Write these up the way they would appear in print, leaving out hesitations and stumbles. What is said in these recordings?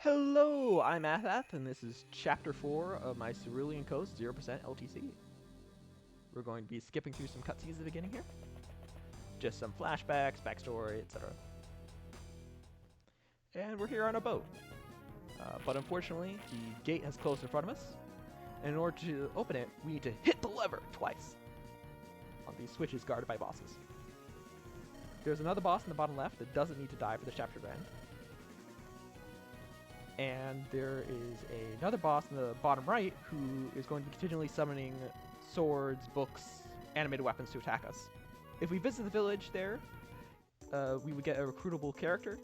Hello, I'm Athath, and this is Chapter 4 of my Cerulean Coast 0% LTC. We're going to be skipping through some cutscenes at the beginning here. Just some flashbacks, backstory, etc. And we're here on a boat. But unfortunately, the gate has closed in front of us. And in order to open it, we need to hit the lever twice on these switches guarded by bosses. There's another boss in the bottom left that doesn't need to die for the chapter to end. And there is another boss in the bottom right who is going to be continually summoning swords, books, animated weapons to attack us. If we visit the village there, we would get a recruitable character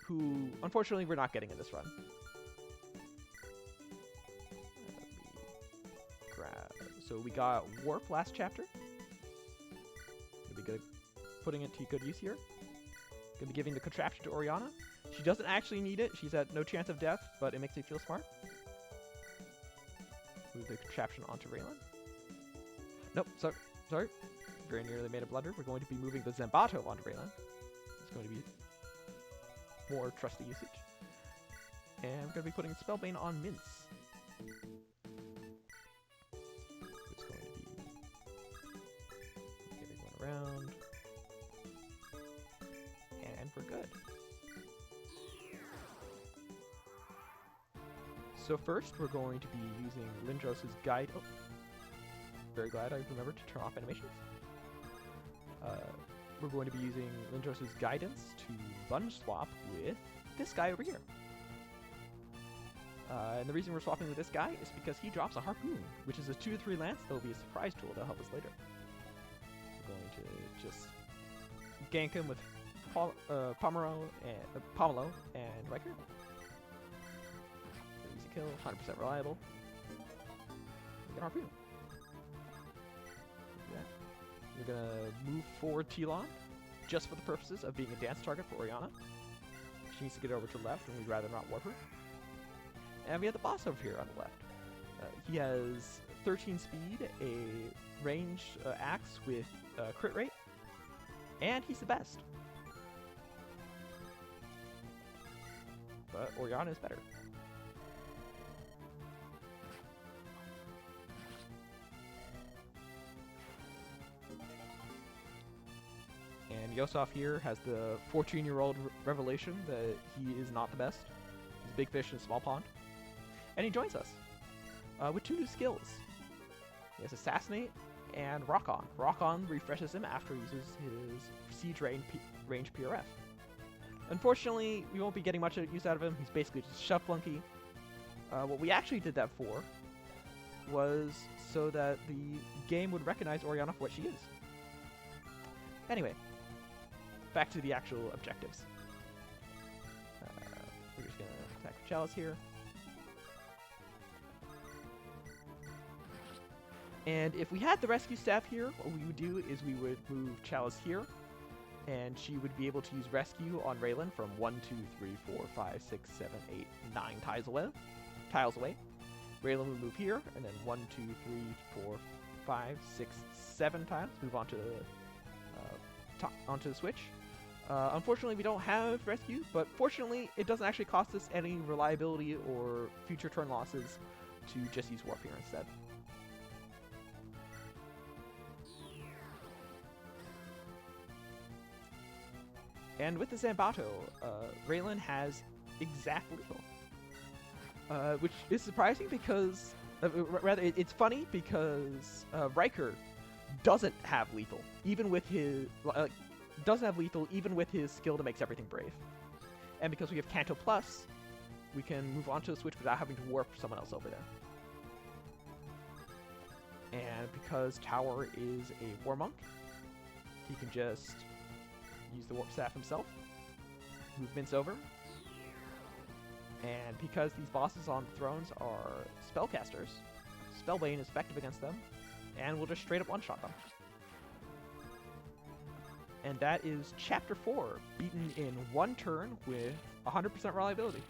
who, unfortunately, we're not getting in this run. So we got Warp last chapter. Gonna be good, putting it to good use here. Gonna be giving the contraption to Oriana. She doesn't actually need it. She's at no chance of death, but it makes me feel smart. Move the contraption onto Raylan. Nope, sorry. Very nearly made a blunder. We're going to be moving the Zambato onto Raylan. It's going to be more trusty usage. And we're going to be putting Spellbane on Mince. It's going to be getting one around. And we're good. So first, we're going to be using Lindros' guide. Oh, very glad I remembered to turn off animations. We're going to be using Lindros' guidance to bunch swap with this guy over here. And the reason we're swapping with this guy is because he drops a harpoon, which is a 2-3 lance that will be a surprise tool that'll help us later. We're going to just gank him with Pomelo and Riker. Easy kill, 100% reliable. We get harpoon. We're gonna move forward Telon, just for the purposes of being a dance target for Oriana. She needs to get over to the left, and we'd rather not warp her. And we have the boss over here on the left. He has 13 speed, a ranged axe with crit rate, and he's the best. But Oriana is better. And Yosef here has the 14-year-old revelation that he is not the best. He's a big fish in a small pond. And he joins us with 2 new skills. He has Assassinate and Rock On. Rock On refreshes him after he uses his Siege range PRF. Unfortunately, we won't be getting much use out of him. He's basically just a shove flunky. What we actually did that for was so that the game would recognize Oriana for what she is. Anyway, back to the actual objectives. We're just going to attack Chalice here. And if we had the rescue staff here, what we would do is we would move Chalice here, and she would be able to use rescue on Raylan from 1, 2, 3, 4, 5, 6, 7, 8, 9 tiles away. Raylan would move here, and then 1, 2, 3, 4, 5, 6, 7 tiles. Move on to onto the switch. Unfortunately, we don't have rescue, but fortunately, it doesn't actually cost us any reliability or future turn losses to just use warp here instead. And with the Zambato, Raylan has exact lethal, which is surprising because, it's funny because Riker doesn't have lethal, even with his skill that makes everything brave. And because we have Canto Plus, we can move on to the switch without having to warp someone else over there. And because Tower is a War Monk, he can just use the Warp Staff himself, move Mince over. And because these bosses on thrones are spellcasters, Spellbane is effective against them, and we'll just straight up one-shot them. And that is Chapter 4, beaten in 1 turn with 100% reliability.